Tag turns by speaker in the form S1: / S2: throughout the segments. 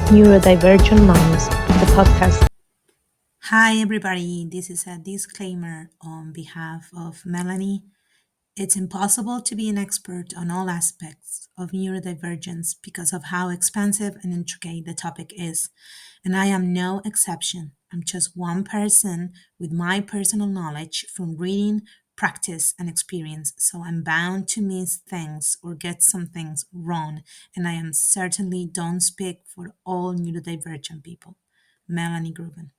S1: Neurodivergent Moms, the podcast.
S2: Hi, everybody. This is a disclaimer on behalf of Melanie. It's impossible to be an expert on all aspects of neurodivergence because of how expansive and intricate the topic is. And I am no exception. I'm just one person with my personal knowledge from reading, practice, and experience. So I'm bound to miss things or get some things wrong. And I am certainly don't speak for all neurodivergent people. Melanie Gruben.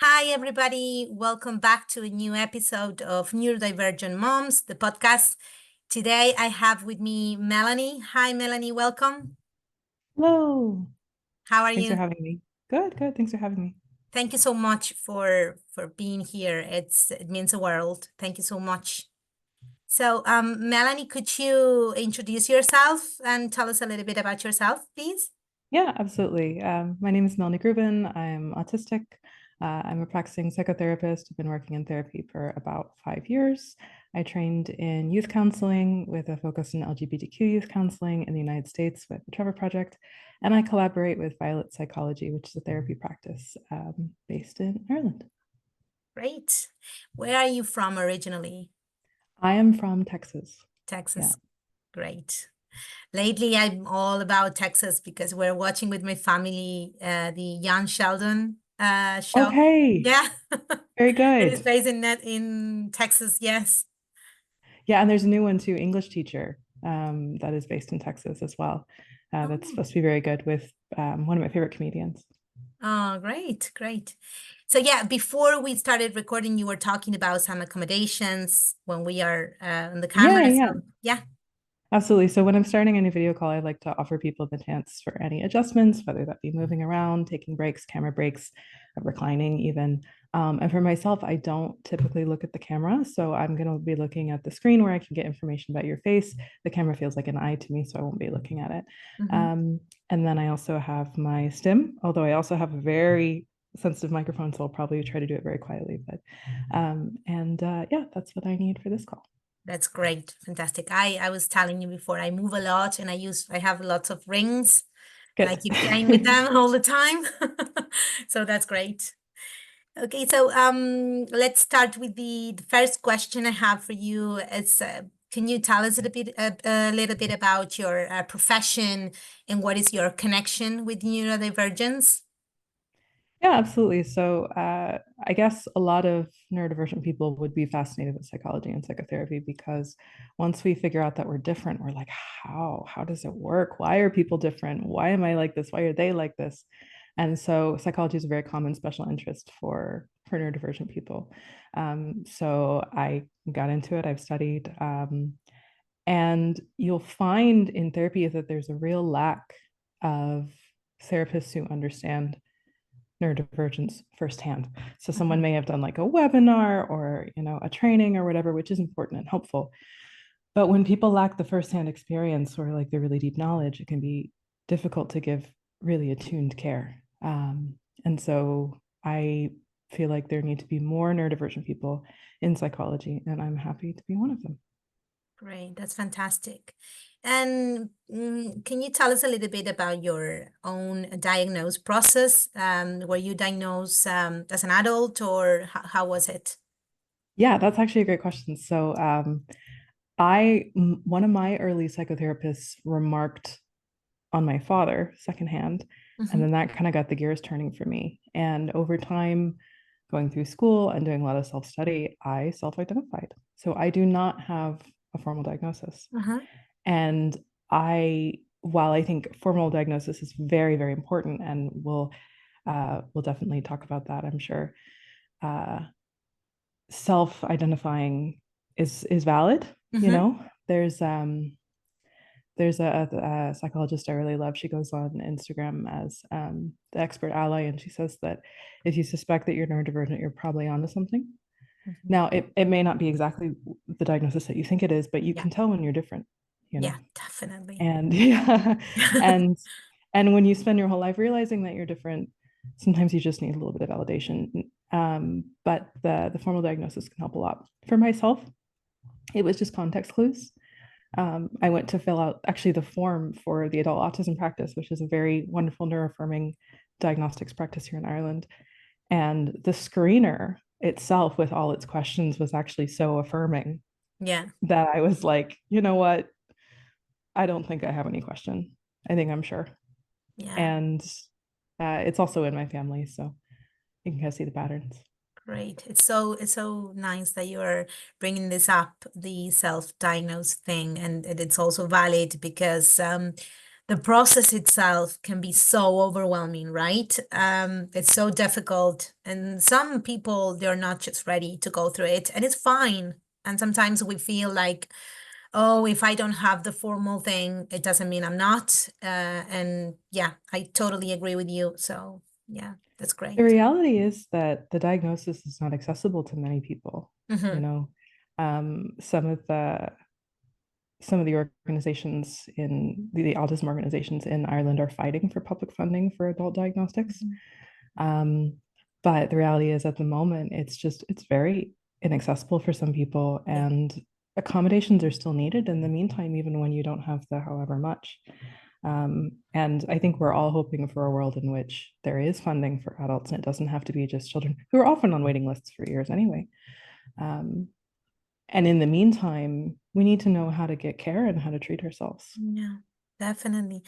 S2: Hi, everybody. Welcome back to a new episode of Neurodivergent Moms, the podcast. Today, I have with me Melanie. Hi, Melanie. Welcome.
S3: Hello.
S2: How are
S3: Thanks for
S2: you?
S3: having me. Good. Thanks for having me.
S2: Thank you so much for being here. It means the world. Thank you so much. So, Melanie, could you introduce yourself and tell us a little bit about yourself, please?
S3: Yeah, absolutely. My name is Melanie Gruben. I'm autistic. I'm a practicing psychotherapist. I've been working in therapy for about 5 years. I trained in youth counseling with a focus in LGBTQ youth counseling in the United States with the Trevor Project. And I collaborate with Violet Psychology, which is a therapy practice based in Ireland.
S2: Great. Where are you from originally?
S3: I am from Texas.
S2: Texas.
S3: Yeah.
S2: Great. Lately, I'm all about Texas because we're watching with my family the Young Sheldon show.
S3: Okay.
S2: Yeah.
S3: Very
S2: It is
S3: good.
S2: based in Texas, yes.
S3: Yeah, and there's a new one too, English teacher, that is based in Texas as well. That's supposed to be very good with one of my favorite comedians.
S2: Oh, great. So yeah, before we started recording, you were talking about some accommodations when we are on the camera.
S3: Yeah.
S2: So yeah.
S3: Absolutely. So when I'm starting a new video call, I like to offer people the chance for any adjustments, whether that be moving around, taking breaks, camera breaks, reclining even. And for myself, I don't typically look at the camera. So I'm going to be looking at the screen where I can get information about your face. The camera feels like an eye to me, so I won't be looking at it. And then I also have my stim, although I also have a very sensitive microphone, so I'll probably try to do it very quietly. But yeah, that's what I need for this call.
S2: That's great. Fantastic. I was telling you before, I move a lot and I have lots of rings.
S3: Good.
S2: And I keep playing with them all the time. So that's great. Okay, so let's start with the first question I have for you. It's can you tell us a little bit about your profession and what is your connection with neurodivergence?
S3: Yeah, absolutely. So I guess a lot of neurodivergent people would be fascinated with psychology and psychotherapy because once we figure out that we're different, we're like, how does it work? Why are people different? Why am I like this? Why are they like this? And so psychology is a very common special interest for neurodivergent people. So I got into it. I've studied. And you'll find in therapy that there's a real lack of therapists who understand neurodivergence firsthand. So someone may have done like a webinar or a training or whatever, which is important and helpful. But when people lack the firsthand experience or like the really deep knowledge, it can be difficult to give really attuned care. And so I feel like there need to be more neurodivergent people in psychology, and I'm happy to be one of them.
S2: Great, that's fantastic. And can you tell us a little bit about your own diagnosis process? Were you diagnosed as an adult, or how was it?
S3: Yeah, that's actually a great question. So one of my early psychotherapists remarked on my father secondhand, and then that kind of got the gears turning for me. And over time, going through school and doing a lot of self-study, I self-identified. So I do not have a formal diagnosis. And while I think formal diagnosis is very, very important, and we'll definitely talk about that, I'm sure, self-identifying is valid. There's a psychologist I really love. She goes on Instagram as the expert ally, and she says that if you suspect that you're neurodivergent, you're probably onto something. Now, it may not be exactly the diagnosis that you think it is, but you can tell when you're different.
S2: Yeah, definitely.
S3: And and when you spend your whole life realizing that you're different, sometimes you just need a little bit of validation. But the formal diagnosis can help a lot. For myself, it was just context clues. I went to fill out actually the form for the adult autism practice, which is a very wonderful neuroaffirming diagnostics practice here in Ireland. And the screener itself, with all its questions, was actually so affirming
S2: Yeah.
S3: that I was like, you know what? I don't think I have any question. I think I'm sure.
S2: Yeah.
S3: And it's also in my family, so you can kind of see the patterns.
S2: Great. It's so nice that you're bringing this up, the self-diagnosed thing, and it's also valid because the process itself can be so overwhelming, right? It's so difficult, and some people they're not just ready to go through it, and it's fine. And sometimes we feel like, oh, if I don't have the formal thing, it doesn't mean I'm not. And yeah, I totally agree with you. So yeah, that's
S3: The
S2: great.
S3: reality is that the diagnosis is not accessible to many people. You
S2: Hmm.
S3: know, um, some of the some of the organizations in the autism organizations in Ireland are fighting for public funding for adult diagnostics.
S2: Hmm.
S3: Um, but the reality is at the moment, it's very inaccessible for some people,
S2: Yeah.
S3: and accommodations are still needed in the meantime, even when you don't have the however much. And I think we're all hoping for a world in which there is funding for adults and it doesn't have to be just children who are often on waiting lists for years anyway. Um, and in the meantime, we need to know how to get care and how to treat ourselves.
S2: Yeah, definitely.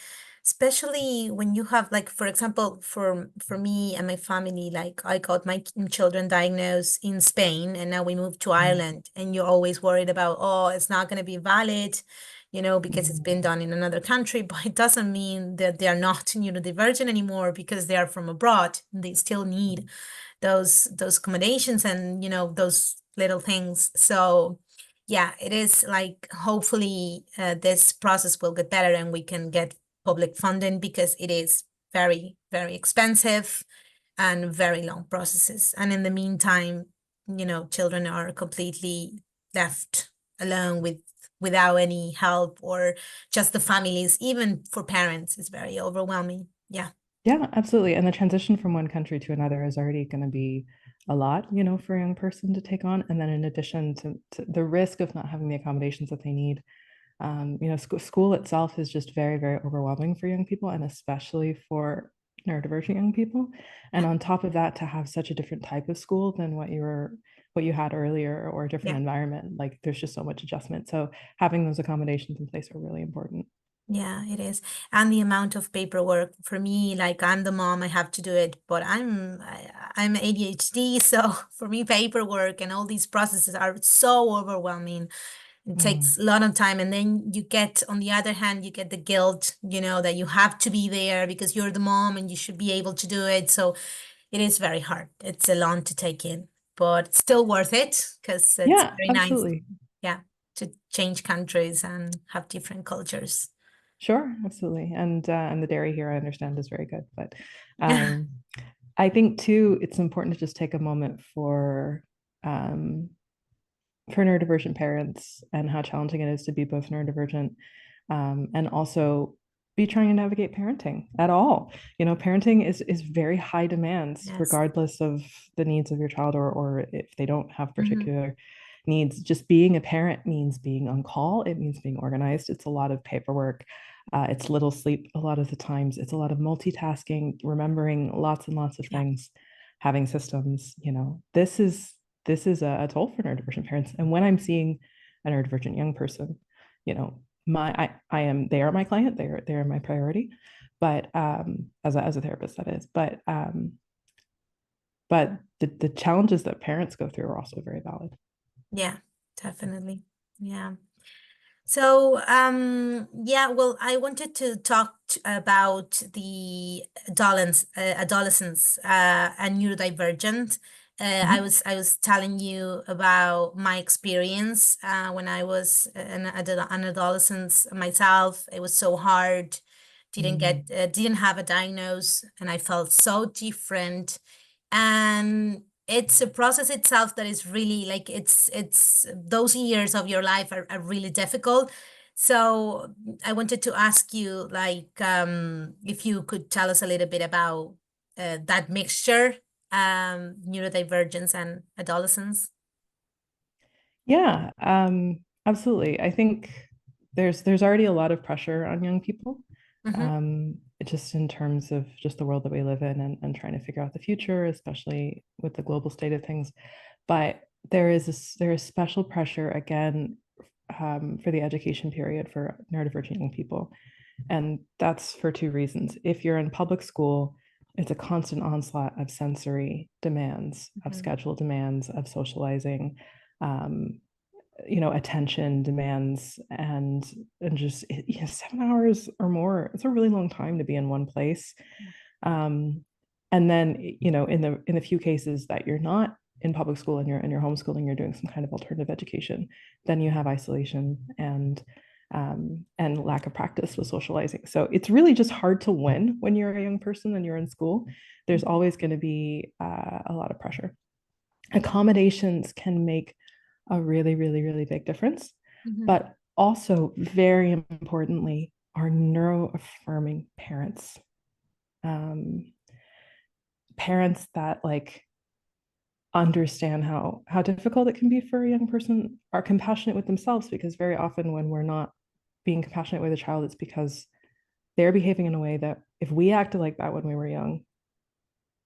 S2: Especially when you have like, for example, for me and my family, like I got my children diagnosed in Spain and now we moved to
S3: Mm.
S2: Ireland and you're always worried about, oh, it's not going to be valid, because it's been
S3: Mhm.
S2: done in another country, but it doesn't mean that they are not neurodivergent anymore because they are from abroad. They still need those accommodations and those little things. So yeah, it is like hopefully this process will get better and we can get public funding because it is very, very expensive and very long processes. And in the meantime, children are completely left alone without any help or just the families, even for parents, it's very overwhelming. Yeah.
S3: Yeah, absolutely. And the transition from one country to another is already going to be a lot, for a young person to take on. And then in addition to the risk of not having the accommodations that they need, school itself is just very, very overwhelming for young people, and especially for neurodivergent young people. And
S2: Yeah.
S3: on top of that, to have such a different type of school than what you had earlier, or a different
S2: Yeah.
S3: environment, like there's just so much adjustment. So having those accommodations in place are really important.
S2: Yeah, it is. And the amount of paperwork for me, like I'm the mom, I have to do it, but I'm ADHD, so for me paperwork and all these processes are so overwhelming. It takes
S3: Mm.
S2: a lot of time and then you get on the other hand, you get the guilt, that you have to be there because you're the mom and you should be able to do it. So it is very hard. It's a lot to take in, but it's still worth it because it's
S3: Yeah,
S2: very nice,
S3: absolutely.
S2: yeah, to change countries and have different cultures.
S3: Sure, absolutely. And the dairy here, I understand, is very good. But
S2: Yeah.
S3: um, I think too, it's important to just take a moment um, for neurodivergent parents and how challenging it is to be both neurodivergent, and also be trying to navigate parenting at all. Parenting is very high demands,
S2: Yes.
S3: regardless of the needs of your child, or if they don't have
S2: Hmm.
S3: particular needs. Just being a parent means being on call. It means being organized. It's a lot of paperwork. It's little sleep a lot of the times. It's a lot of multitasking, remembering lots and lots of
S2: Yeah.
S3: things, having systems. This is a toll for neurodivergent parents. And when I'm seeing a neurodivergent young person, I am they are my client, they're my priority, but as a therapist, that is. But the challenges that parents go through are also very valid.
S2: Yeah, definitely. Yeah. So, yeah, well, I wanted to talk about the adolescence and neurodivergent.
S3: Mhm.
S2: I was telling you about my experience when I was an adolescent myself. It was so hard.
S3: Mm.
S2: Didn't have a diagnose, and I felt so different. And it's a process itself that is really like it's those years of your life are really difficult. So I wanted to ask you like if you could tell us a little bit about that mixture, neurodivergence and adolescence.
S3: Yeah, absolutely. I think there's already a lot of pressure on young people,
S2: Mm-hmm.
S3: just in terms of just the world that we live in, and trying to figure out the future, especially with the global state of things. But there is special pressure again, for the education period for neurodivergent young people. And that's for two reasons. If you're in public school, it's a constant onslaught of sensory demands, of
S2: Mm-hmm.
S3: schedule demands, of socializing, um, attention demands, and just 7 hours or more. It's a really long time to be in one place. Um, and then, in the few cases that you're not in public school and you're homeschooling, you're doing some kind of alternative education, then you have isolation and lack of practice with socializing. So it's really just hard to win when you're a young person and you're in school. There's always going to be a lot of pressure. Accommodations can make a really, really, really big difference.
S2: Mm-hmm.
S3: But also, very importantly, are neuro-affirming parents. Parents that understand how difficult it can be for a young person, are compassionate with themselves, because very often when we're not being compassionate with a child, it's because they're behaving in a way that if we acted like that when we were young,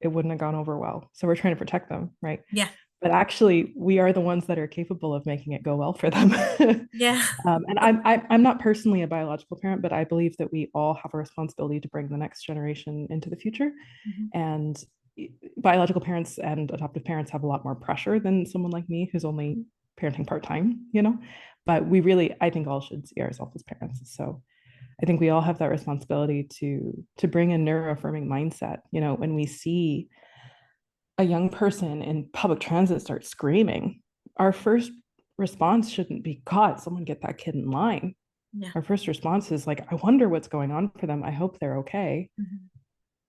S3: it wouldn't have gone over well. So we're trying to protect them, right?
S2: Yeah.
S3: But actually, we are the ones that are capable of making it go well for them.
S2: Yeah.
S3: And I'm not personally a biological parent, but I believe that we all have a responsibility to bring the next generation into the future.
S2: Mm-hmm.
S3: And biological parents and adoptive parents have a lot more pressure than someone like me who's only parenting part-time, but we really, I think, all should see ourselves as parents. So I think we all have that responsibility to bring a neuro-affirming mindset. When we see a young person in public transit start screaming, our first response shouldn't be, God, someone get that kid in line.
S2: Yeah.
S3: Our first response is I wonder what's going on for them. I hope they're okay.
S2: Mm-hmm.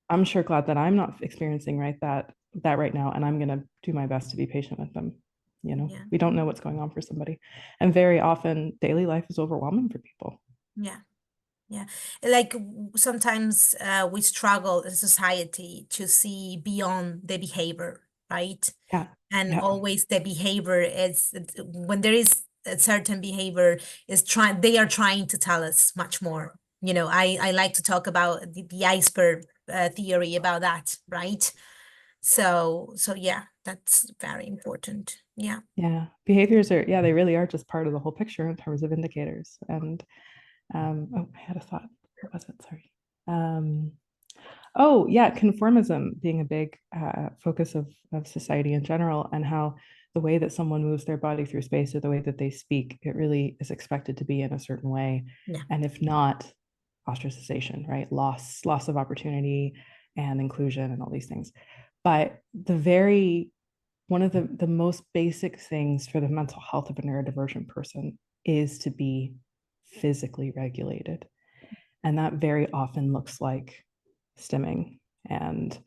S3: I'm sure glad that I'm not experiencing that right now, and I'm going to do my best to be patient with them.
S2: Yeah.
S3: We don't know what's going on for somebody, and very often daily life is overwhelming for people.
S2: Yeah. Yeah. Like sometimes we struggle as a society to see beyond the behavior, right?
S3: Yeah.
S2: And
S3: Yeah.
S2: always the behavior is when there is a certain behavior they are trying to tell us much more. I like to talk about the iceberg theory about that, right? So yeah, that's very important. Yeah.
S3: Yeah. Behaviors are, they really are just part of the whole picture in terms of indicators. And I had a thought. What was it? Sorry. Oh, yeah, conformism being a big focus of society in general, and how the way that someone moves their body through space, or the way that they speak, it really is expected to be in a certain way.
S2: Yeah.
S3: And if not, ostracization, right? Loss of opportunity and inclusion and all these things. But one of the most basic things for the mental health of a neurodivergent person is to be physically regulated. And that very often looks like stimming and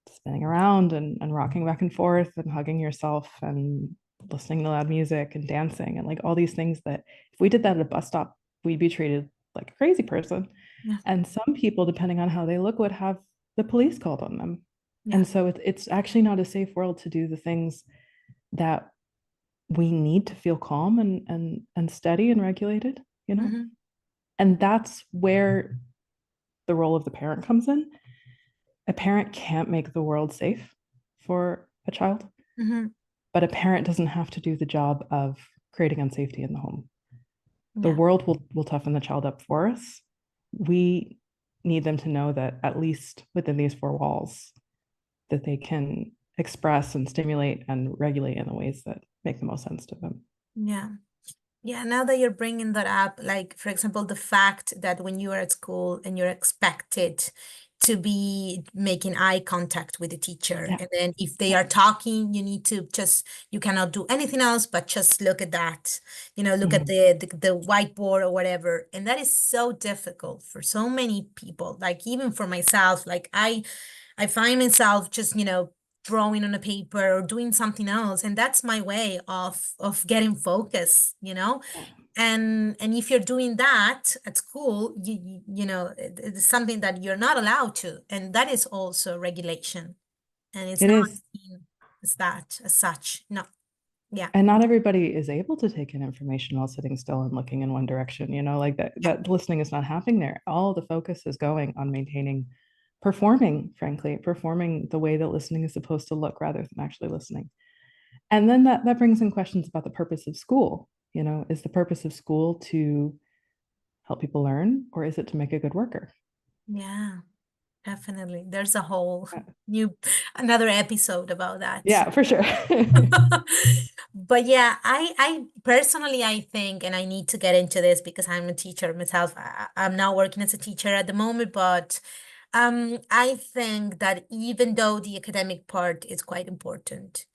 S3: spinning around and rocking back and forth and hugging yourself and listening to loud music and dancing and all these things that if we did that at a bus stop, we'd be treated like a crazy person.
S2: Yeah.
S3: And some people, depending on how they look, would have the police called on them.
S2: Yeah.
S3: And so it's actually not a safe world to do the things that we need to feel calm and steady and regulated,
S2: Mm-hmm.
S3: And that's where the role of the parent comes in. A parent can't make the world safe for a child,
S2: Mm-hmm.
S3: but a parent doesn't have to do the job of creating unsafety in the home. The
S2: Yeah.
S3: world will toughen the child up for us. We need them to know that at least within these four walls, that they can express and stimulate and regulate in the ways that make the most sense to them.
S2: Yeah. Yeah, now that you're bringing that up, like, for example, the fact that when you are at school and you're expected to be making eye contact with the teacher,
S3: Yeah.
S2: and then if they are talking, you cannot do anything else but just look at that, look at the whiteboard or whatever. And that is so difficult for so many people, like even for myself, like I find myself just, drawing on a paper or doing something else, and that's my way of getting focus. And if you're doing that at school, it's something that you're not allowed to, and that is also regulation, and it's
S3: It
S2: not
S3: is.
S2: seen as that as such. No. Yeah.
S3: And not everybody is able to take in information while sitting still and looking in one direction, like that listening is not happening there. All the focus is going on performing the way that listening is supposed to look rather than actually listening. And then that brings in questions about the purpose of school. Is the purpose of school to help people learn, or is it to make a good worker?
S2: Yeah, definitely. There's a whole another episode about that.
S3: Yeah, for sure.
S2: But yeah, I personally, I think, and I need to get into this because I'm a teacher myself. I'm not working as a teacher at the moment, but I think that even though the academic part is quite important,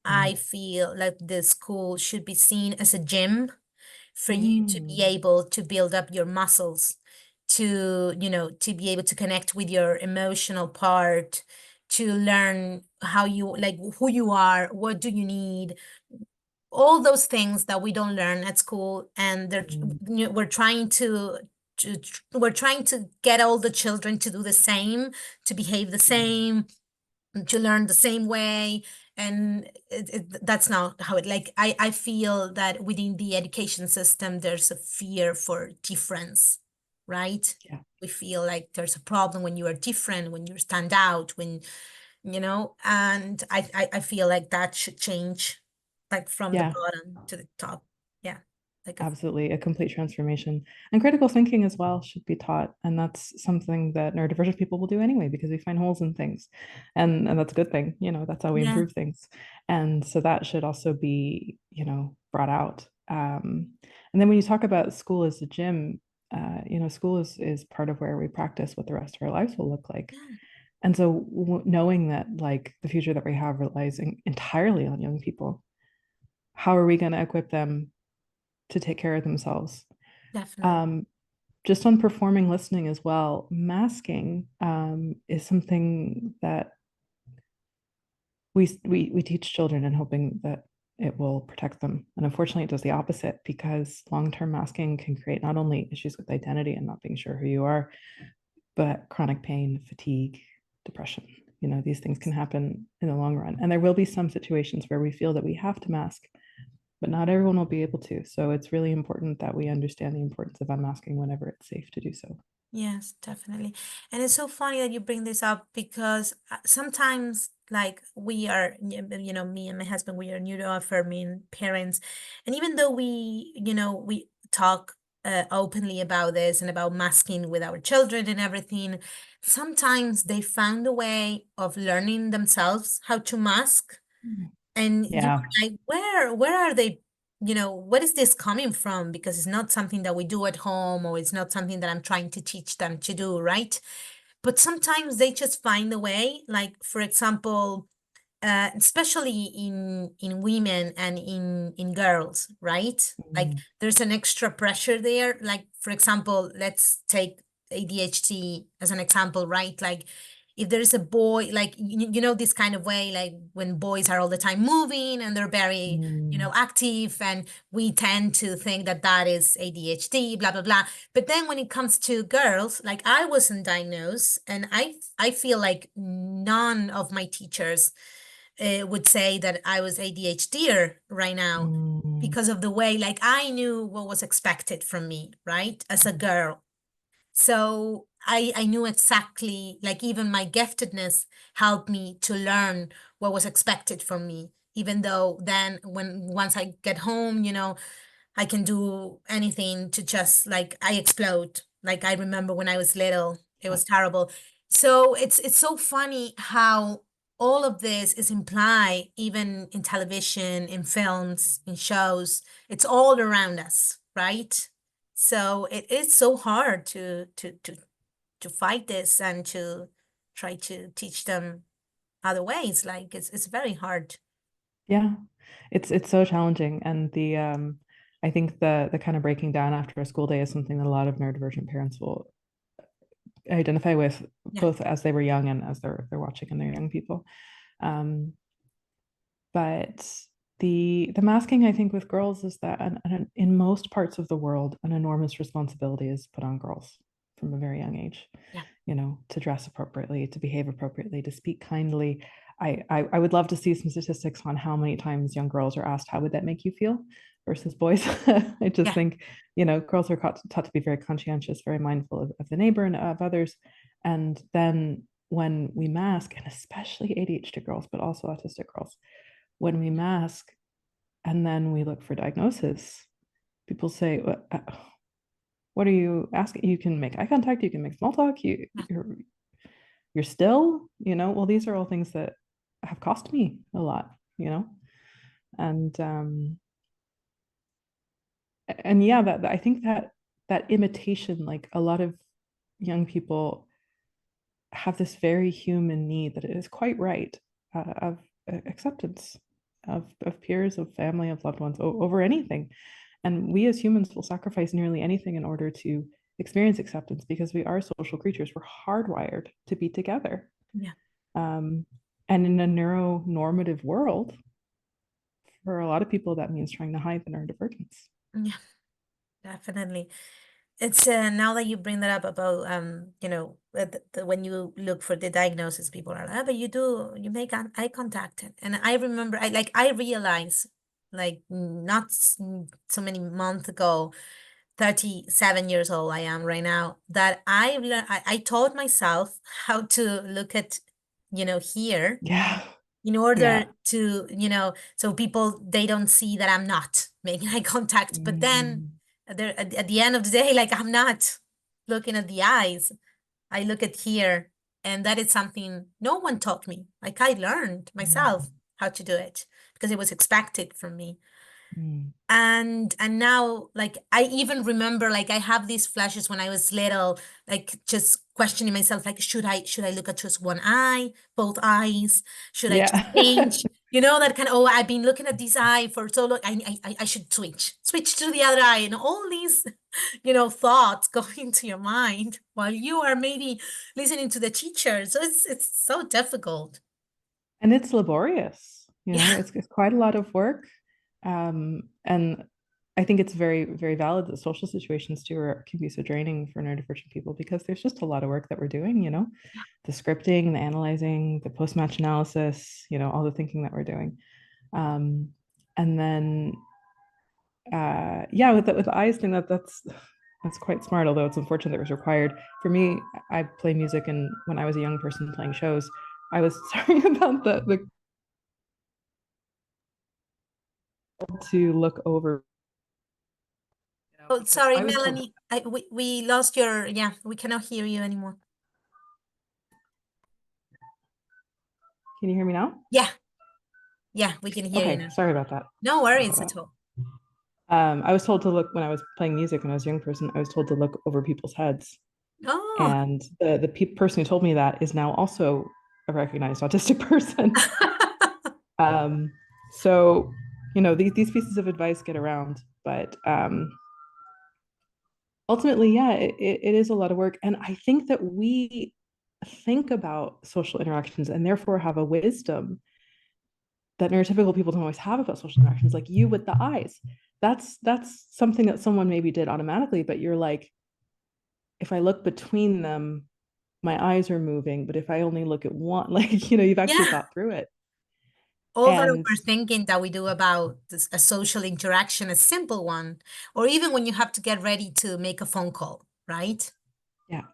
S2: I feel like the school should be seen as a gym for you to be able to build up your muscles, to be able to connect with your emotional part, to learn how you like who you are, what do you need, all those things that we don't learn at school. And we're trying we're trying to get all the children to do the same, to behave the same, to learn the same way. And that's not how it, like, I feel that within the education system there's a fear for difference, right?
S3: Yeah.
S2: We feel like there's a problem when you are different, when you stand out, when and I feel like that should change, like from the
S3: Yeah,
S2: bottom to the top. Yeah, like
S3: absolutely. A complete transformation. And critical thinking as well should be taught. And that's something that neurodivergent people will do anyway, because we find holes in things. And that's a good thing. That's how we
S2: yeah,
S3: improve things. And so that should also be, brought out. And then when you talk about school as a gym, school is part of where we practice what the rest of our lives will look like.
S2: yeah,
S3: And so knowing that like the future that we have relies entirely on young people, how are we going to equip them to take care of themselves?
S2: definitely.
S3: Just on performing listening as well, masking is something that we teach children and hoping that it will protect them. And unfortunately, it does the opposite, because long-term masking can create not only issues with identity and not being sure who you are, but chronic pain, fatigue, depression. These things can happen in the long run. And there will be some situations where we feel that we have to mask, but not everyone will be able to. So it's really important that we understand the importance of unmasking whenever it's safe to do so.
S2: Yes, definitely. And it's so funny that you bring this up because sometimes, like, we are, me and my husband, we are neuroaffirming parents. And even though we talk openly about this and about masking with our children and everything, sometimes they found a way of learning themselves how to mask. And you
S3: Yeah.
S2: were like, where are they? What is this coming from? Because it's not something that we do at home, or it's not something that I'm trying to teach them to do, right? But sometimes they just find a way, like, for example, especially in women and in girls, right? Like there's an extra pressure there. Like, for example, let's take ADHD as an example, right? Like if there is a boy, like this kind of way, like when boys are all the time moving and they're very active, and we tend to think that that is ADHD, blah blah blah. But then when it comes to girls, like I wasn't diagnosed, and I feel like none of my teachers would say that I was ADHD right now, because of the way, like, I knew what was expected from me, right, as a girl. So I knew exactly, like, even my giftedness helped me to learn what was expected from me, even though then once I get home, I can do anything to just, like, I explode. Like, I remember when I was little, it was terrible. So it's so funny how all of this is implied even in television, in films, in shows. It's all around us, right? So it is so hard to fight this and to try to teach them other ways. Like it's very hard.
S3: Yeah, it's so challenging. And I think the kind of breaking down after a school day is something that a lot of neurodivergent parents will identify with,
S2: Yeah.
S3: both as they were young and as they're watching and they're young people. Um, but the masking, I think, with girls is that in most parts of the world, an enormous responsibility is put on girls from a very young age.
S2: Yeah.
S3: To dress appropriately, to behave appropriately, to speak kindly. I would love to see some statistics on how many times young girls are asked, how would that make you feel, versus boys. I just
S2: Yeah.
S3: think, girls are taught to be very conscientious, very mindful of the neighbor and of others. And then when we mask, and especially ADHD girls, but also autistic girls, when we mask and then we look for diagnosis, people say, what are you asking? You can make eye contact, you can make small talk, you're still, well, these are all things that have cost me a lot, and yeah, that I think that imitation, like a lot of young people have this very human need that is quite right, of acceptance of peers, of family, of loved ones over anything. And we as humans will sacrifice nearly anything in order to experience acceptance, because we are social creatures. We're hardwired to be together.
S2: Yeah.
S3: And in a neuronormative world, for a lot of people, that means trying to hide the neurodivergence.
S2: Yeah, definitely. It's now that you bring that up about when you look for the diagnosis, people are like, "Ah, but you make eye contact," and I remember I realized like not so many months ago, 37 years old I am right now, that I taught myself how to look at here
S3: Yeah.
S2: in order
S3: Yeah.
S2: to so people, they don't see that I'm not making eye contact, but then at the end of the day, like, I'm not looking at the eyes, I look at here, and that is something no one taught me. Like, I learned myself how to do it because it was expected from me. And now, like, I even remember, like, I have these flashes when I was little, like, just questioning myself, like, should I look at just one eye, both eyes? Should I just change? That kind of, oh, I've been looking at this eye for so long, I should switch to the other eye, and all these thoughts go into your mind while you are maybe listening to the teacher. So it's so difficult.
S3: And it's laborious,
S2: Yeah.
S3: it's quite a lot of work. And I think it's very, very valid that social situations too can be so draining for neurodivergent people, because there's just a lot of work that we're doing, the scripting, the analyzing, the post-match analysis, all the thinking that we're doing. And then, yeah, with the eyes thing, that's quite smart, although it's unfortunate that it was required. For me, I play music, and when I was a young person playing shows, I was sorry about the to look over.
S2: Oh, sorry,
S3: I was told.
S2: Melanie. We lost your, yeah, we cannot hear you anymore.
S3: Can you hear me now?
S2: Yeah. Yeah, we can hear you
S3: Okay,
S2: now.
S3: sorry about that.
S2: No worries at all.
S3: I was told to look when I was playing music when I was a young person. I was told to look over people's heads,
S2: Oh.
S3: and the person who told me that is now also a recognized autistic person. So these pieces of advice get around, but ultimately, yeah, it is a lot of work. And I think that we think about social interactions and therefore have a wisdom that neurotypical people don't always have about social interactions, like you with the eyes. That's something that someone maybe did automatically, but you're like, if I look between them, my eyes are moving, but if I only look at one, like, you've actually thought through it.
S2: All that
S3: And
S2: overthinking that we do about a social interaction, a simple one, or even when you have to get ready to make a phone call, right?
S3: yeah,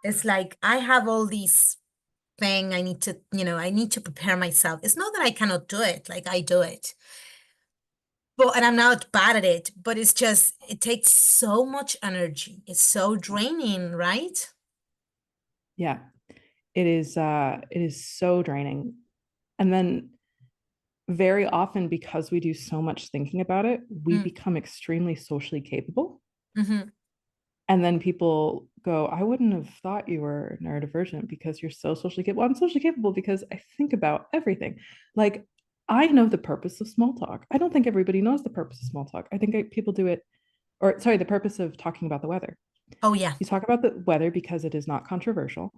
S2: It's like, I have all these thing I need to prepare myself. It's not that I cannot do it, like, I do it. But, and I'm not bad at it, but it's just, it takes so much energy. It's so draining, right?
S3: yeah, it is so draining. And then very often, because we do so much thinking about it, we become extremely socially capable. And then people go, I wouldn't have thought you were neurodivergent because you're so socially capable. Well, I'm socially capable because I think about everything. Like, I know the purpose of small talk. I don't think everybody knows the purpose of small talk. I think people do it, or sorry, the purpose of talking about the weather.
S2: Oh, yeah.
S3: You talk about the weather because it is not controversial.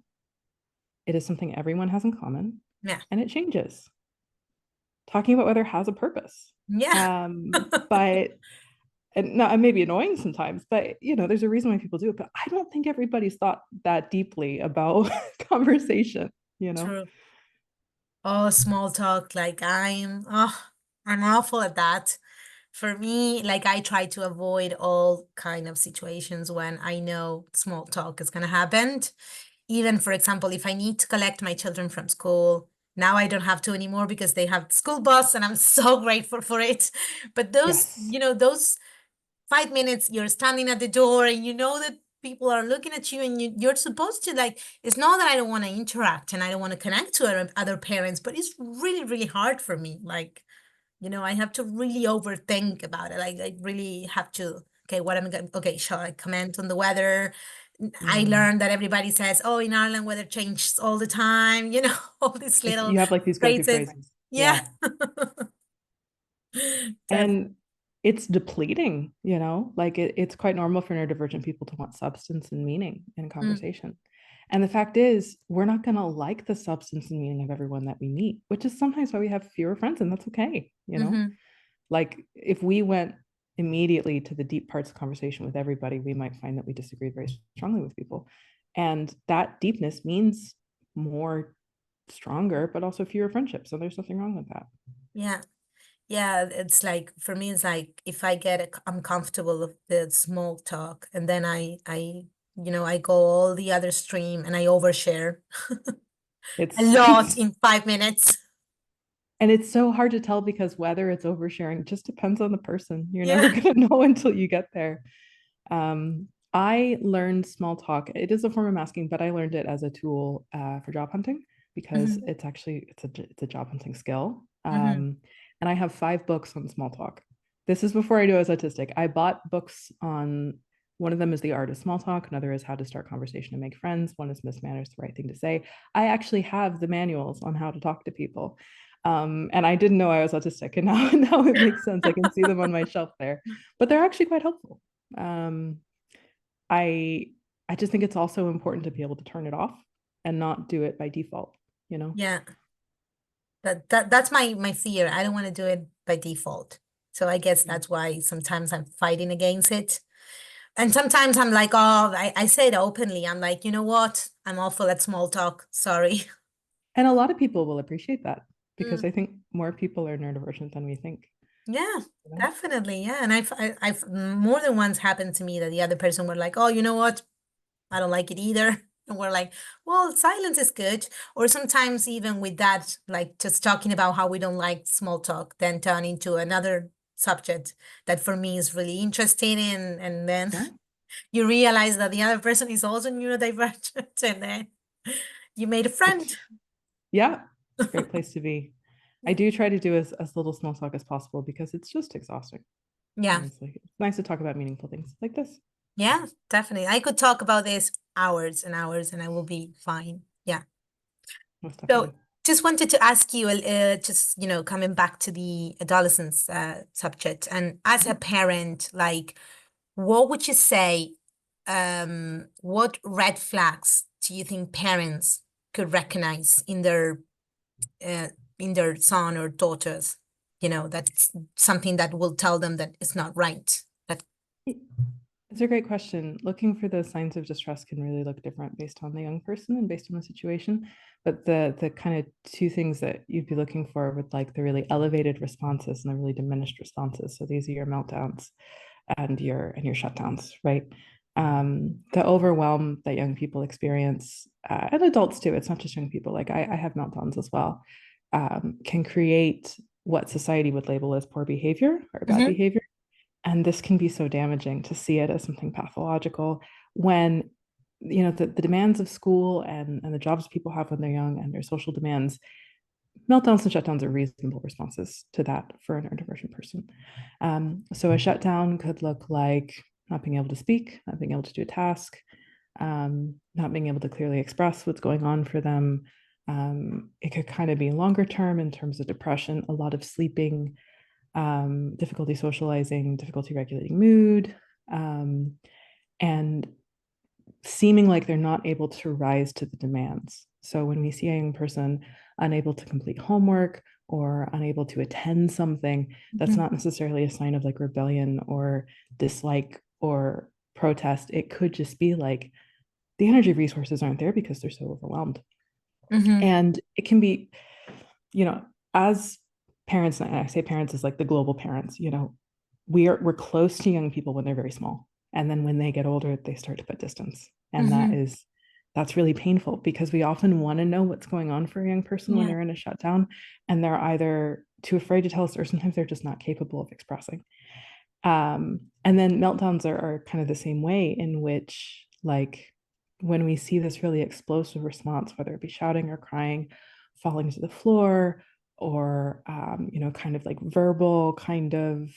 S3: It is something everyone has in common.
S2: Yeah.
S3: And it changes. Talking about weather has a purpose.
S2: Yeah.
S3: But and now, it may be annoying sometimes, but there's a reason why people do it. But I don't think everybody's thought that deeply about conversation.
S2: True. Oh, small talk. Like I'm awful at that. For me, like I try to avoid all kind of situations when I know small talk is gonna happen. Even, for example, if I need to collect my children from school, now I don't have to anymore because they have school bus and I'm so grateful for it. But those,
S3: Yes.
S2: those 5 minutes you're standing at the door and you know that people are looking at you and you're supposed to like, it's not that I don't want to interact and I don't want to connect to other parents, but it's really, really hard for me. Like, I have to really overthink about it. Like, I really have to, okay, what am I going, okay, shall I comment on the weather? I
S3: Mm.
S2: learned that everybody says, oh, in Ireland, weather changes all the time, all these
S3: Like
S2: little
S3: you have like these go-to
S2: phrases.
S3: phrases.
S2: Yeah.
S3: Yeah.
S2: Def-
S3: And it's depleting, like it's quite normal for neurodivergent people to want substance and meaning in
S2: mm,
S3: conversation. And the fact is, we're not going to like the substance and meaning of everyone that we meet, which is sometimes why we have fewer friends, and that's okay.
S2: mhm.
S3: Like if we went immediately to the deep parts of conversation with everybody, we might find that we disagree very strongly with people. And that deepness means more stronger, but also fewer friendships. So there's nothing wrong with that.
S2: Yeah. Yeah, it's like for me, it's like if I get uncomfortable with the small talk, and then I go all the other stream and I overshare a
S3: It's
S2: lot
S3: it's
S2: in 5 minutes.
S3: and it's so hard to tell because whether it's oversharing just depends on the person. You're never
S2: Yeah.
S3: going to know until you get there. I learned small talk. It is a form of masking, but I learned it as a tool for job hunting because
S2: Hmm.
S3: it's a job hunting skill.
S2: Hmm.
S3: And I have 5 books on small talk. This is before I knew I was autistic. I bought books on, one of them is The Art of Small Talk. Another is How to Start Conversation and Make Friends. One is Miss Manners, the Right Thing to Say. I actually have the manuals on how to talk to people. And I didn't know I was autistic, and now it makes sense. I can see them on my shelf there, but they're actually quite helpful. Um, I I just think it's also important to be able to turn it off and not do it by default.
S2: Yeah, that's my fear. I don't want to do it by default. So I guess
S3: Yeah.
S2: that's why sometimes I'm fighting against it. And sometimes I'm like, oh, I say it openly. I'm like, you know what? I'm awful at small talk. Sorry.
S3: And a lot of people will appreciate that because
S2: Mm.
S3: I think more people are neurodivergent than we think,
S2: Yeah,
S3: you know?
S2: definitely. Yeah. And I've more than once happened to me that the other person were like, oh, you know what? I don't like it either. And we're like, well, silence is good. Or sometimes even with that, like just talking about how we don't like small talk, then turn into another subject that for me is really interesting. And then
S3: Yeah.
S2: you realize that the other person is also neurodivergent and then you made a friend.
S3: It's yeah, it's a great place to be. I do try to do as little small talk as possible because it's just exhausting,
S2: Yeah.
S3: honestly. It's nice to talk about meaningful things like this.
S2: Yeah, definitely. I could talk about this hours and hours and I will be fine. Yeah.
S3: Most
S2: So
S3: definitely.
S2: just wanted to ask you, just, coming back to the adolescence subject, and as a
S3: Mhm.
S2: parent, like, what would you say, what red flags do you think parents could recognize uh, in their son or daughters? That's something that will tell them that it's not right. That,
S3: It's a great question. Looking for those signs of distress can really look different based on the young person and based on the situation. But the kind of two things that you'd be looking for with like the really elevated responses and the really diminished responses. So these are your meltdowns and your shutdowns, right? The overwhelm that young people experience, and adults too. It's not just young people. Like I have meltdowns as well. Can create what society would label as poor behavior or bad
S2: Mhm.
S3: behavior, and this can be so damaging to see it as something pathological when the demands of school and the jobs people have when they're young and their social demands. Meltdowns and shutdowns are reasonable responses to that for a neurodivergent person. So a shutdown could look like not being able to speak, not being able to do a task, not being able to clearly express what's going on for them. It could kind of be longer term in terms of depression, a lot of sleeping, difficulty socializing, difficulty regulating mood, and seeming like they're not able to rise to the demands. So when we see a young person unable to complete homework or unable to attend something, that's
S2: Mhm.
S3: not necessarily a sign of like rebellion or dislike or protest. It could just be like the energy resources aren't there because they're so overwhelmed.
S2: Mhm.
S3: And it can be as parents, and I say parents as like the global parents, we're close to young people when they're very small. And then when they get older, they start to put distance. And that's really painful because we often want to know what's going on for a young person when they're in a shutdown, and they're either too afraid to tell us, or sometimes they're just not capable of expressing. And then meltdowns are kind of the same way, in which, like, when we see this really explosive response, whether it be shouting or crying, falling to the floor, or kind of like verbal kind of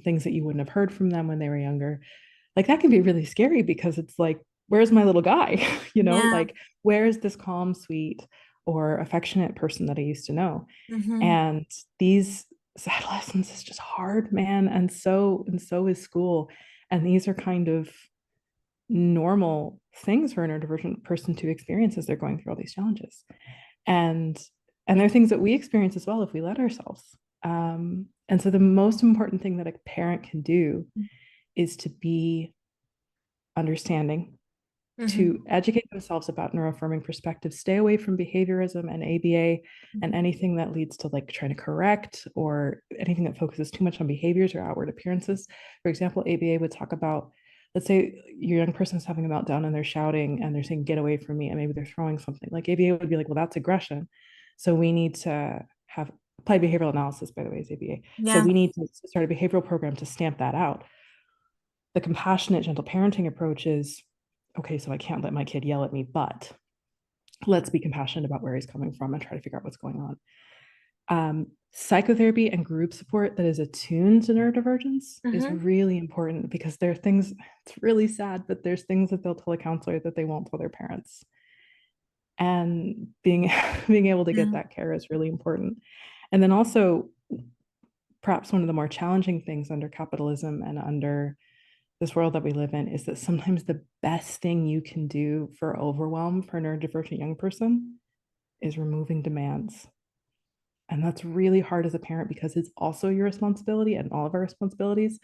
S3: things that you wouldn't have heard from them when they were younger, like that can be really scary, because it's like, where's my little guy? Like, where's this calm, sweet, or affectionate person that I used to know? And these adolescence is just hard, man, and so is school. And these are kind of normal things for a neurodivergent person to experience as they're going through all these challenges. And they're things that we experience as well if we let ourselves. And so the most important thing that a parent can do is to be understanding, to educate themselves about neuroaffirming perspectives, stay away from behaviorism and ABA and anything that leads to like trying to correct, or anything that focuses too much on behaviors or outward appearances. For example, ABA would talk about, let's say your young person is having a meltdown and they're shouting and they're saying, "Get away from me," and maybe they're throwing something. Like, ABA would be like, well, that's aggression. So we need to have applied behavioral analysis, by the way, is ABA. So we need to start a behavioral program to stamp that out. The compassionate, gentle parenting approach is, okay, so I can't let my kid yell at me, but let's be compassionate about where he's coming from and try to figure out what's going on. Psychotherapy and group support that is attuned to neurodivergence is really important, because there are things, it's really sad, but there's things that they'll tell a counselor that they won't tell their parents. And being able to get that care is really important. And then also, perhaps one of the more challenging things under capitalism and under this world that we live in is that sometimes the best thing you can do for overwhelm for a neurodivergent young person is removing demands. And that's really hard as a parent, because it's also your responsibility, and all of our responsibilities,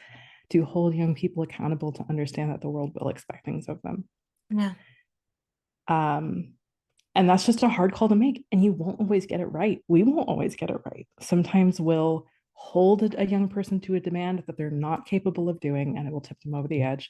S3: to hold young people accountable to understand that the world will expect things of them. And that's just a hard call to make. And you won't always get it right. We won't always get it right. Sometimes we'll hold a young person to a demand that they're not capable of doing, and it will tip them over the edge.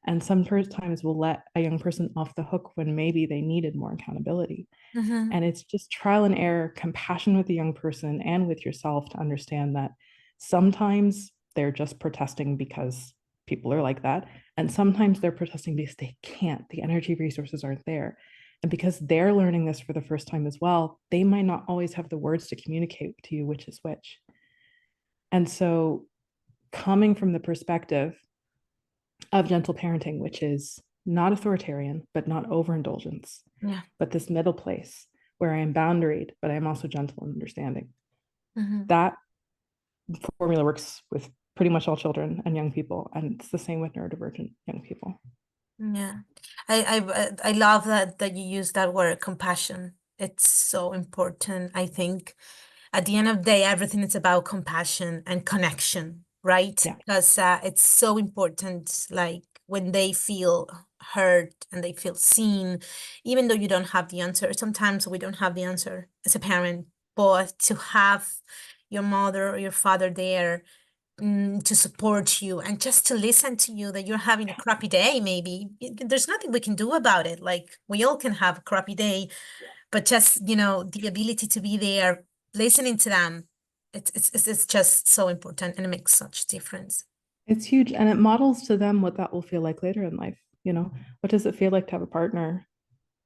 S3: And sometimes we'll let a young person off the hook when maybe they needed more accountability. And it's just trial and error, compassion with the young person and with yourself, to understand that sometimes they're just protesting because people are like that. And sometimes they're protesting because they can't, the energy resources aren't there. And because they're learning this for the first time as well, they might not always have the words to communicate to you which is which. And so, coming from the perspective of gentle parenting, which is not authoritarian, but not overindulgence, but this middle place where I am boundaried, but I'm also gentle and understanding. That formula works with pretty much all children and young people, and it's the same with neurodivergent young people.
S2: I love that you use that word, compassion. It's so important. I think at the end of the day, everything is about compassion and connection, right? Because it's so important, like when they feel heard and they feel seen, even though you don't have the answer. Sometimes we don't have the answer as a parent, but to have your mother or your father there to support you and just to listen to you, that you're having a crappy day, maybe there's nothing we can do about it. Like, we all can have a crappy day, but just, the ability to be there, listening to them, it's just so important, and it makes such difference.
S3: It's huge, and it models to them what that will feel like later in life. What does it feel like to have a partner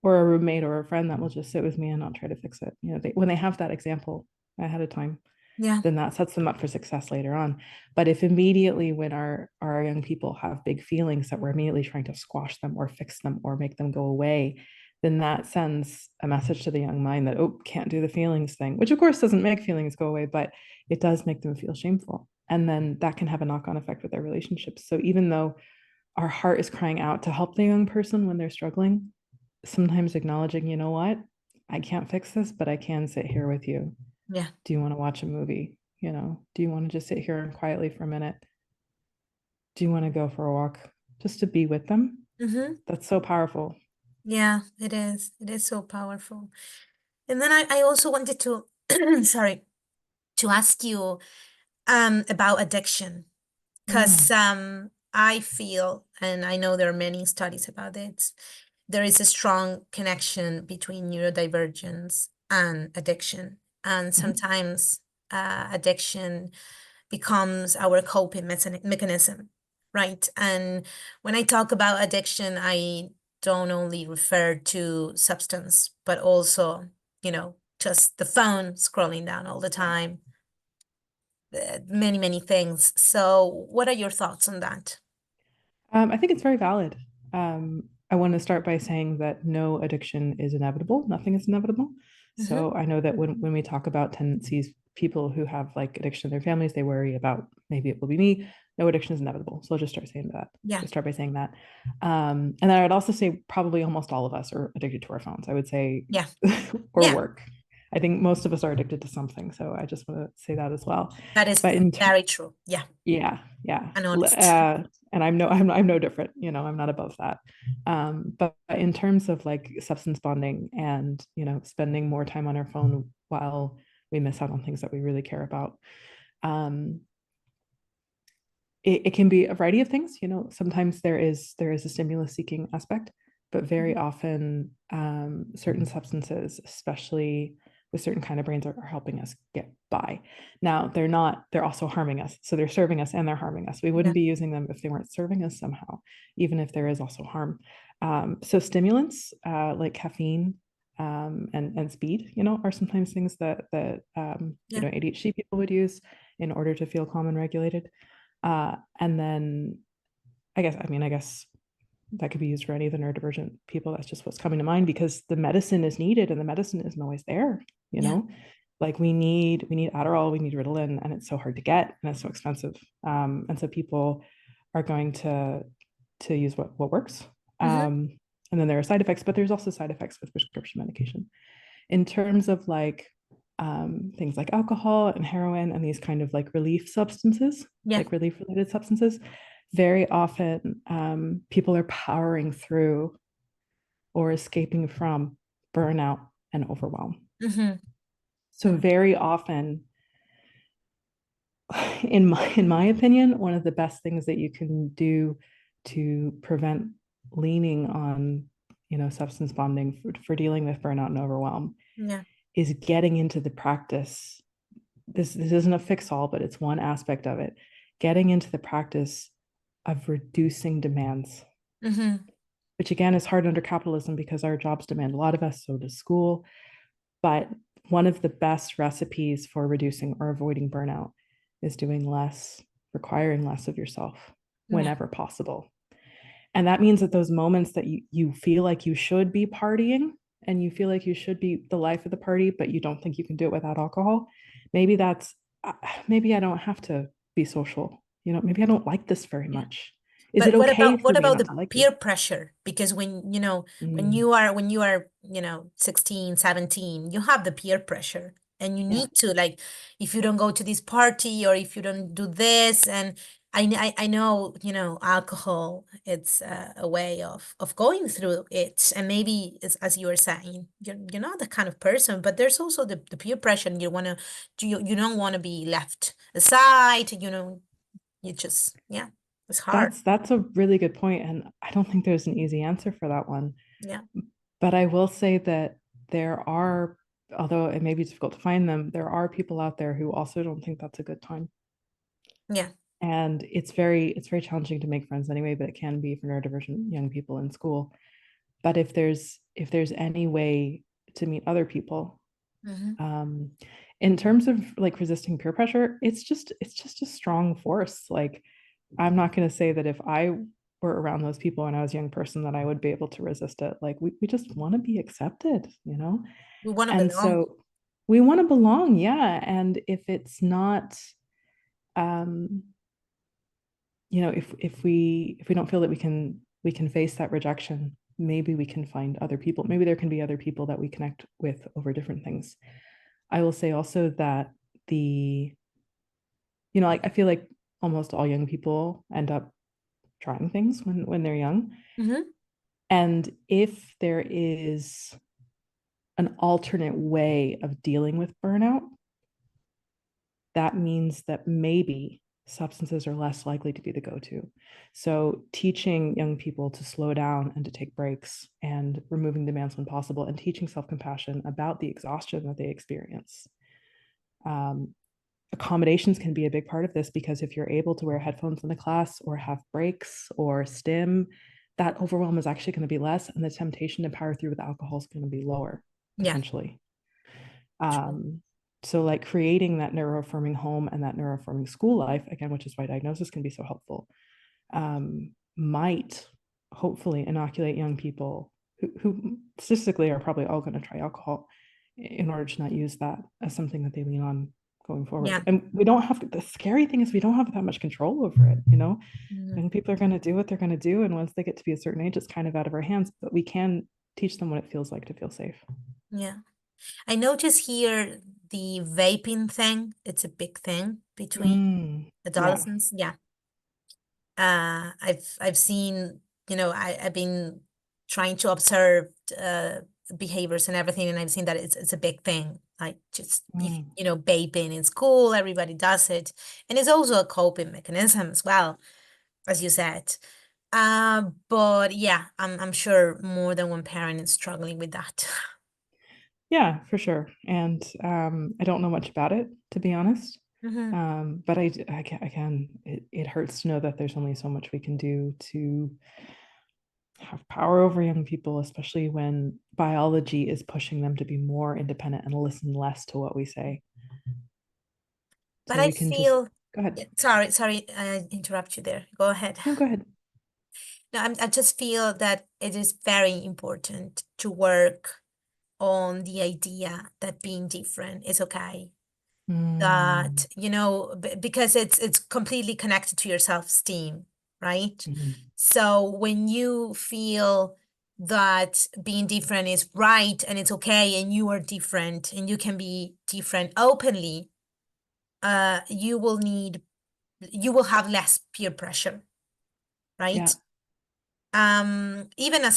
S3: or a roommate or a friend that will just sit with me and not try to fix it? When they have that example ahead of time, then that sets them up for success later on. But if immediately, when our young people have big feelings, that we're immediately trying to squash them or fix them or make them go away, then that sends a message to the young mind that, oh, can't do the feelings thing, which of course doesn't make feelings go away, but it does make them feel shameful. And then that can have a knock-on effect with their relationships. So even though our heart is crying out to help the young person when they're struggling, sometimes acknowledging, you know what, I can't fix this, but I can sit here with you. Do you want to watch a movie? Do you want to just sit here and quietly for a minute? Do you want to go for a walk? Just to be with them. That's so powerful.
S2: Yeah, it is. It is so powerful. And then I also wanted to sorry, to ask you about addiction, because I feel, and I know there are many studies about it, there is a strong connection between neurodivergence and addiction. And sometimes addiction becomes our coping mechanism, right? And when I talk about addiction, I don't only refer to substance, but also, just the phone scrolling down all the time, many, many things. So, what are your thoughts on that?
S3: I think it's very valid. I want to start by saying that no addiction is inevitable. Nothing is inevitable. So I know that when we talk about tendencies, people who have like addiction in their families, they worry about maybe it will be me. No addiction is inevitable. So I'll just start saying that.
S2: Yeah.
S3: Just start by saying that. And then I would also say probably almost all of us are addicted to our phones. I would say,
S2: Yeah.
S3: or
S2: Yeah.
S3: work. I think most of us are addicted to something. So I just want to say that as well.
S2: That is
S3: But
S2: very true. Yeah.
S3: Yeah.
S2: And honest.
S3: And I'm no different, I'm not above that. But in terms of like substance bonding and, spending more time on our phone while we miss out on things that we really care about, it can be a variety of things. Sometimes there is a stimulus seeking aspect, but very often certain substances, especially with certain kind of brains, are helping us get by. Now they're also harming us. So they're serving us and they're harming us. We wouldn't be using them if they weren't serving us somehow, even if there is also harm. So stimulants like caffeine and speed, are sometimes things that ADHD people would use in order to feel calm and regulated. And then I guess that could be used for any of the neurodivergent people. That's just what's coming to mind, because the medicine is needed and the medicine isn't always there, like we need Adderall, we need Ritalin, and it's so hard to get and it's so expensive. And so people are going to use what works. And then there are side effects, but there's also side effects with prescription medication. In terms of like things like alcohol and heroin and these kind of like relief substances, like relief related substances, very often people are powering through or escaping from burnout and overwhelm. So very often, in my opinion, one of the best things that you can do to prevent leaning on substance bonding for dealing with burnout and overwhelm is getting into the practice. This isn't a fix-all, but it's one aspect of it. Getting into the practice of reducing demands, which again is hard under capitalism because our jobs demand a lot of us, so does school. But one of the best recipes for reducing or avoiding burnout is doing less, requiring less of yourself whenever possible. And that means that those moments that you feel like you should be partying and you feel like you should be the life of the party, but you don't think you can do it without alcohol, maybe I don't have to be social. Maybe I don't like this very much. Is it okay
S2: what about the
S3: like
S2: peer pressure? Because when you are 16, 17, you have the peer pressure and you need to, like, if you don't go to this party or if you don't do this, and I know, alcohol, it's a way of going through it. And maybe it's, as you were saying, you're not the kind of person, but there's also the peer pressure, and you don't want to be left aside, you just, it's hard.
S3: That's a really good point, and I don't think there's an easy answer for that one. But I will say that there are, although it may be difficult to find them, there are people out there who also don't think that's a good time. And it's very challenging to make friends anyway, but it can be for neurodivergent young people in school. But if there's any way to meet other people, in terms of like resisting peer pressure, it's just a strong force. Like, I'm not going to say that if I were around those people when I was a young person that I would be able to resist it. Like we just want to be accepted,
S2: We want to
S3: and
S2: belong.
S3: so we want to belong. And if it's not, if we don't feel that we can face that rejection, maybe we can find other people. Maybe there can be other people that we connect with over different things. I will say also that I feel like almost all young people end up trying things when they're young. And if there is an alternate way of dealing with burnout, that means that maybe substances are less likely to be the go-to. So teaching young people to slow down and to take breaks and removing demands when possible, and teaching self-compassion about the exhaustion that they experience. Accommodations can be a big part of this, because if you're able to wear headphones in the class or have breaks or stim, that overwhelm is actually going to be less, and the temptation to power through with alcohol is going to be lower,
S2: Yeah.
S3: potentially. So like creating that neuroaffirming home and that neuroaffirming school life, again, which is why diagnosis can be so helpful, might hopefully inoculate young people who statistically are probably all going to try alcohol, in order to not use that as something that they lean on going forward.
S2: Yeah.
S3: And we don't have to, the scary thing is we don't have that much control over it, you know.
S2: Mhm.
S3: Young people are going to do what they're going to do, and once they get to be a certain age, it's kind of out of our hands, but we can teach them what it feels like to feel safe.
S2: Yeah. I notice here the vaping thing, it's a big thing between
S3: Yeah.
S2: adolescents. Yeah. I've seen, I've been trying to observe behaviors and everything, and I've seen that it's a big thing. Like just vaping in school, everybody does it. And it's also a coping mechanism as well, as you said. But yeah, I'm sure more than one parent is struggling with that.
S3: Yeah, for sure. And I don't know much about it, to be honest.
S2: Mhm.
S3: But it hurts to know that there's only so much we can do to have power over young people, especially when biology is pushing them to be more independent and listen less to what we say.
S2: But
S3: So
S2: I
S3: we can just
S2: feel,
S3: go ahead.
S2: sorry, I interrupt you there. Go ahead.
S3: No, go ahead.
S2: No, I just feel that it is very important to work on the idea that being different is okay. That, because it's completely connected to your self-esteem, right? So when you feel that being different is right and it's okay and you are different and you can be different openly, you will have less peer pressure,
S3: Yeah,
S2: right? Even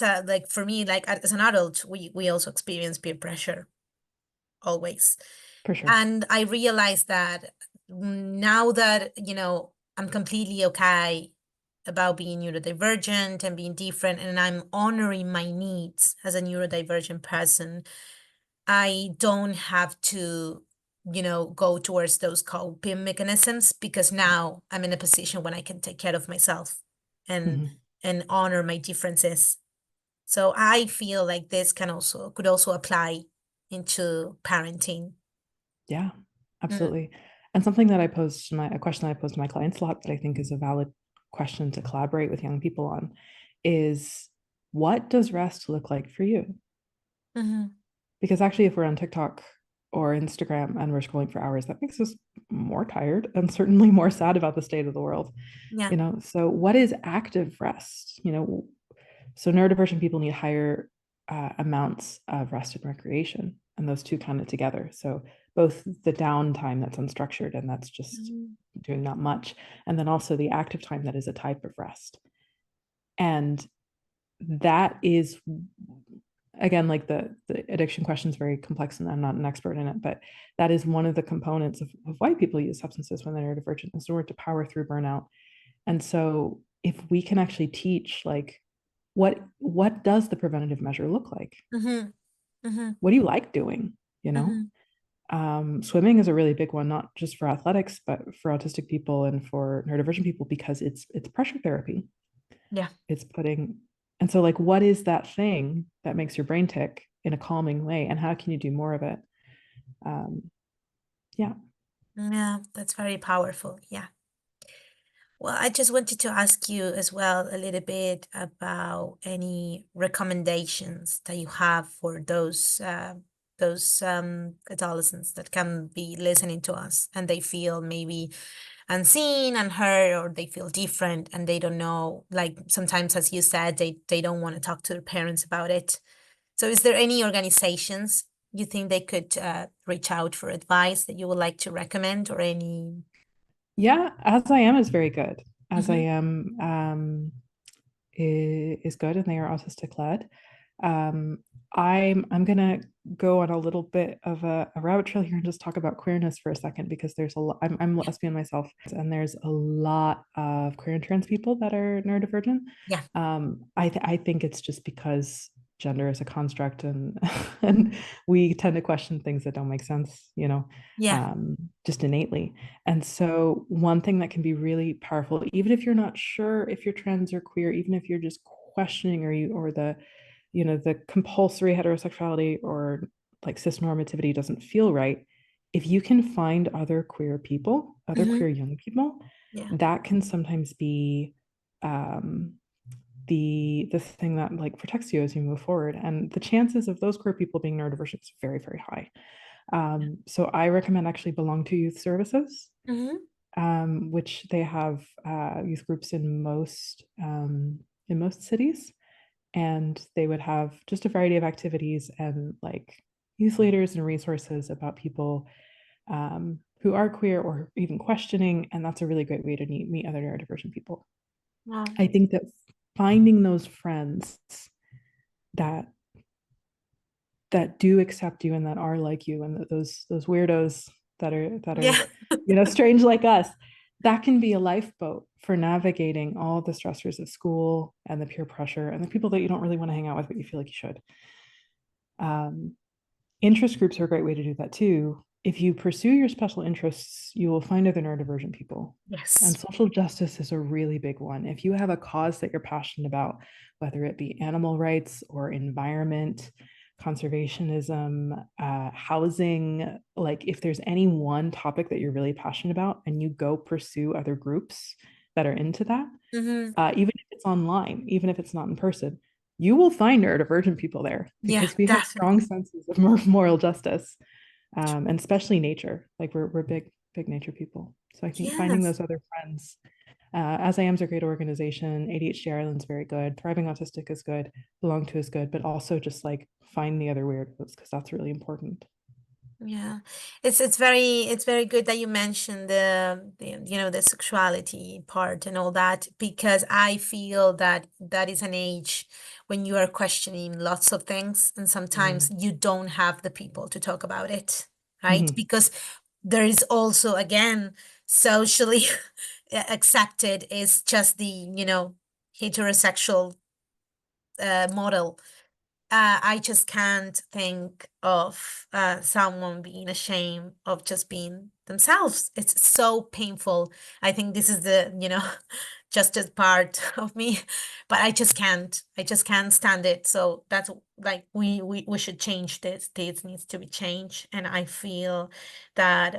S2: for me, like as an adult, we also experience peer pressure always.
S3: for sure.
S2: And I realized that now that, I'm completely okay about being neurodivergent and being different, and I'm honoring my needs as a neurodivergent person, I don't have to, go towards those coping mechanisms, because now I'm in a position when I can take care of myself and
S3: Mhm.
S2: and honor my differences. So I feel like this could also apply into parenting.
S3: Yeah,
S2: Mm.
S3: absolutely. And something that a question that I pose to my clients a lot, that I think is a valid question to collaborate with young people on, is what does rest look like for you?
S2: Mhm.
S3: Because actually, if we're on TikTok or Instagram and we're scrolling for hours, that makes us more tired and certainly more sad about the state of the world.
S2: Yeah.
S3: So what is active rest? So neurodivergent people need higher amounts of rest and recreation, and those two kind of together. So both the downtime that's unstructured and that's just
S2: Mhm.
S3: doing not much, and then also the active time that is a type of rest. And that is, again, like the addiction question is very complex, and I'm not an expert in it, but that is one of the components of why people use substances when they're neurodivergent, is in order to power through burnout. And so if we can actually teach, like, what does the preventative measure look like?
S2: Mhm. Mhm.
S3: What do you like doing?
S2: Mhm.
S3: Swimming is a really big one, not just for athletics, but for autistic people and for neurodivergent people, because it's pressure therapy.
S2: Yeah.
S3: It's putting, and so, like, what is that thing that makes your brain tick in a calming way, and how can you do more of it? Yeah.
S2: Yeah, that's very powerful. Yeah. Well, I just wanted to ask you as well a little bit about any recommendations that you have for those adolescents that can be listening to us and they feel maybe unseen, unheard, or they feel different and they don't know. Like sometimes, as you said, they don't want to talk to their parents about it. So, is there any organizations you think they could reach out for advice that you would like to recommend, or any?
S3: Yeah, As I Am is very good. As I
S2: Mhm.
S3: Am is good, and they are autistic led. I'm gonna go on a little bit of a rabbit trail here and just talk about queerness for a second, because there's a lot. I'm lesbian myself, and there's a lot of queer and trans people that are neurodivergent.
S2: Yeah.
S3: I think it's just because gender is a construct, and and we tend to question things that don't make sense,
S2: Yeah.
S3: just innately. And so one thing that can be really powerful, even if you're not sure if you're trans or queer, even if you're just questioning, or the compulsory heterosexuality or like cis normativity doesn't feel right, if you can find other queer people, other queer young people,
S2: Yeah.
S3: that can sometimes be the thing that like protects you as you move forward. And the chances of those queer people being neurodivergent is very, very high. So I recommend actually Belong to Youth Services, which they have youth groups in most cities, and they would have just a variety of activities and like youth leaders and resources about people who are queer or even questioning, and that's a really great way to meet other neurodivergent people.
S2: Wow.
S3: I think that finding those friends that do accept you and that are like you, and those weirdos that are strange like us, that can be a lifeboat for navigating all the stressors of school and the peer pressure and the people that you don't really want to hang out with, but you feel like you should. Interest groups are a great way to do that too. If you pursue your special interests, you will find other neurodivergent people.
S2: Yes.
S3: And social justice is a really big one. If you have a cause that you're passionate about, whether it be animal rights or environment, conservationism, housing, like if there's any one topic that you're really passionate about and you go pursue other groups that are into that, even if it's online, even if it's not in person, you will find neurodivergent people there, because we have strong senses of moral justice, and especially nature. Like we're big nature people. So I think finding those other friends, As I Am's a great organization, ADHD Ireland's very good, Thriving Autistic is good, Belong to is good, but also just like find the other weirdos, because that's really important.
S2: Yeah, it's very good that you mentioned the sexuality part and all that, because I feel that that is an age when you are questioning lots of things, and sometimes you don't have the people to talk about it, right? Because there is also, again, socially accepted is just the heterosexual model. I just can't think of someone being ashamed of just being themselves. It's so painful. I think this is the, just as part of me, but I just can't. I just can't stand it. So that's like we should change this. This needs to be changed. And I feel that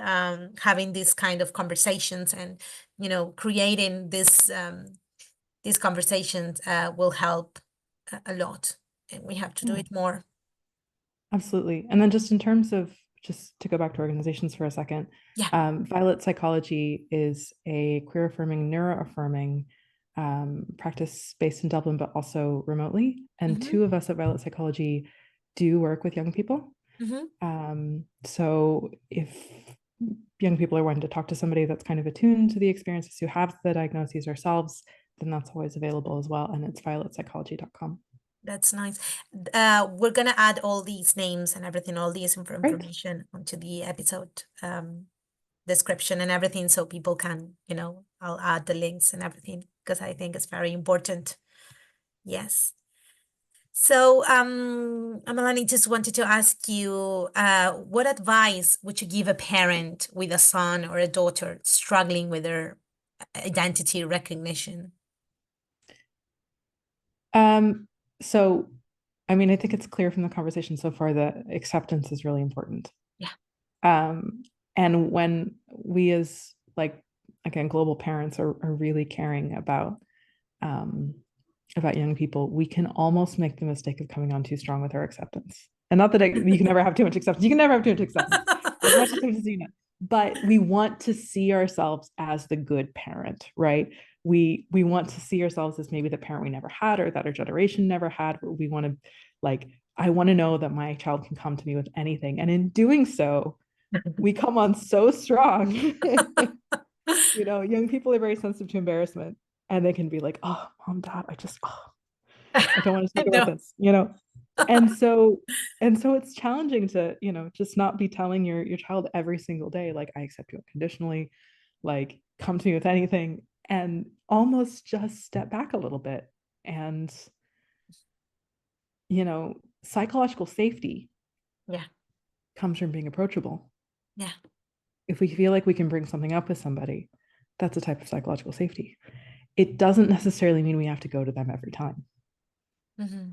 S2: having these kind of conversations and, creating these conversations will help a lot. And we have to do it more.
S3: Absolutely. And then just in terms of, just to go back to organizations for a second, Violet Psychology is a queer affirming, neuro affirming practice based in Dublin, but also remotely. And two of us at Violet Psychology do work with young people. So if young people are wanting to talk to somebody that's kind of attuned to the experiences, who have the diagnoses ourselves, then that's always available as well. And it's violetpsychology.com.
S2: That's nice. We're gonna add all these names and everything, all these information onto the episode description and everything, so people can, I'll add the links and everything, because I think it's very important. Yes. So, Melanie, just wanted to ask you, what advice would you give a parent with a son or a daughter struggling with their identity recognition?
S3: So, I mean, I think it's clear from the conversation so far that acceptance is really important. And when we as, like, again, global parents are really caring about young people, we can almost make the mistake of coming on too strong with our acceptance. And not that you can never have too much acceptance. You can never have too much acceptance. As much acceptance as you know. But we want to see ourselves as the good parent, right? We want to see ourselves as maybe the parent we never had, or that our generation never had. We want to, like, I want to know that my child can come to me with anything. And in doing so, we come on so strong. Young people are very sensitive to embarrassment, and they can be like, oh, mom, dad, I don't want to take it with us, And so it's challenging to, just not be telling your child every single day, like, I accept you unconditionally, like, come to me with anything, and almost just step back a little bit. And, psychological safety
S2: Yeah.
S3: comes from being approachable.
S2: Yeah.
S3: If we feel like we can bring something up with somebody, that's a type of psychological safety. It doesn't necessarily mean we have to go to them every time.
S2: Mm-hmm.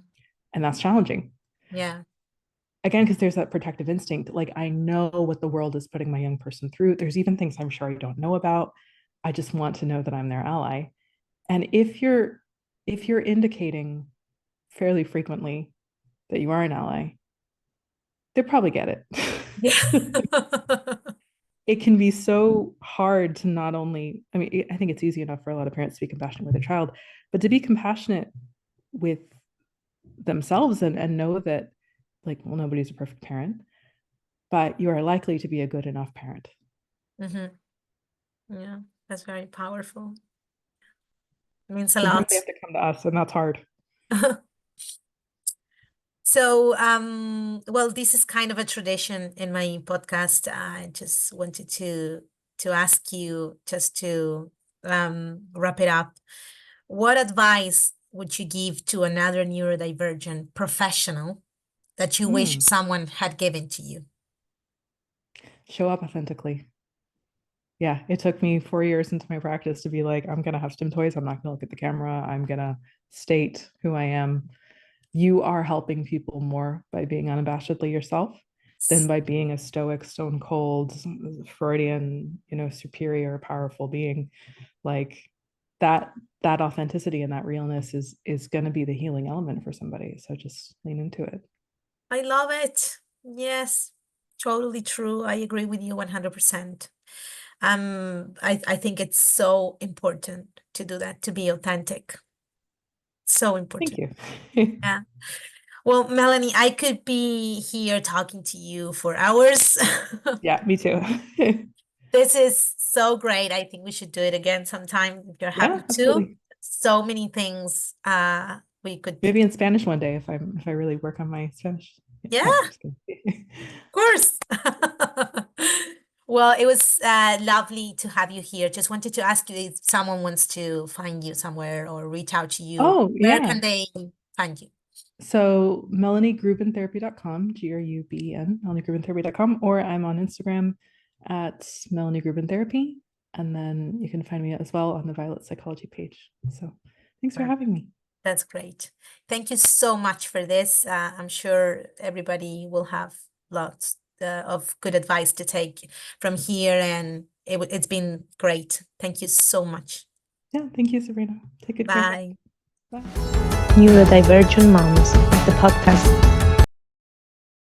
S3: And that's challenging.
S2: Yeah.
S3: Again, because there's that protective instinct. Like, I know what the world is putting my young person through. There's even things I'm sure I don't know about. I just want to know that I'm their ally. And if you're indicating fairly frequently that you are an ally, they probably get it.
S2: Yeah.
S3: It can be so hard to not only, I think it's easy enough for a lot of parents to be compassionate with their child, but to be compassionate with themselves and know that, like, well, nobody's a perfect parent, but you are likely to be a good enough parent.
S2: Mm-hmm. Yeah, that's very powerful. It means a
S3: Sometimes
S2: lot.
S3: they have to come to us, and that's hard.
S2: So, well, this is kind of a tradition in my podcast. I just wanted to ask you, just to wrap it up. What advice would you give to another neurodivergent professional that you wish someone had given to you?
S3: Show up authentically. Yeah, it took me 4 years into my practice to be like, I'm gonna have STEM toys. I'm not gonna look at the camera. I'm gonna state who I am. You are helping people more by being unabashedly yourself than by being a stoic, stone cold, Freudian, superior, powerful being. Like, that authenticity and that realness is going to be the healing element for somebody. So just lean into it.
S2: I love it. Yes, totally true. I agree with you 100%. I think it's so important to do that, to be authentic. So important.
S3: Thank you.
S2: Yeah. Well, Melanie, I could be here talking to you for hours.
S3: Yeah, me too.
S2: This is so great. I think we should do it again sometime if you're happy
S3: Yeah,
S2: to.
S3: absolutely.
S2: So many things we could.
S3: Maybe in Spanish one day if I really work on my Spanish.
S2: Yeah,
S3: No,
S2: of course. Well, it was lovely to have you here. Just wanted to ask you if someone wants to find you somewhere or reach out to you.
S3: Oh,
S2: Where
S3: yeah.
S2: can they find you?
S3: So melaniegrubenTherapy.com, GRUBEN, melaniegrubenTherapy.com, or I'm on Instagram at Melanie Gruben Therapy. And then you can find me as well on the Violet Psychology page. So thanks for having me.
S2: That's great. Thank you so much for this. I'm sure everybody will have lots of good advice to take from here, and it's been great. Thank you so much.
S3: Yeah, thank you, Sabrina. Take good care.
S2: Bye.
S3: Bye.
S1: Neurodivergent Moms, the podcast.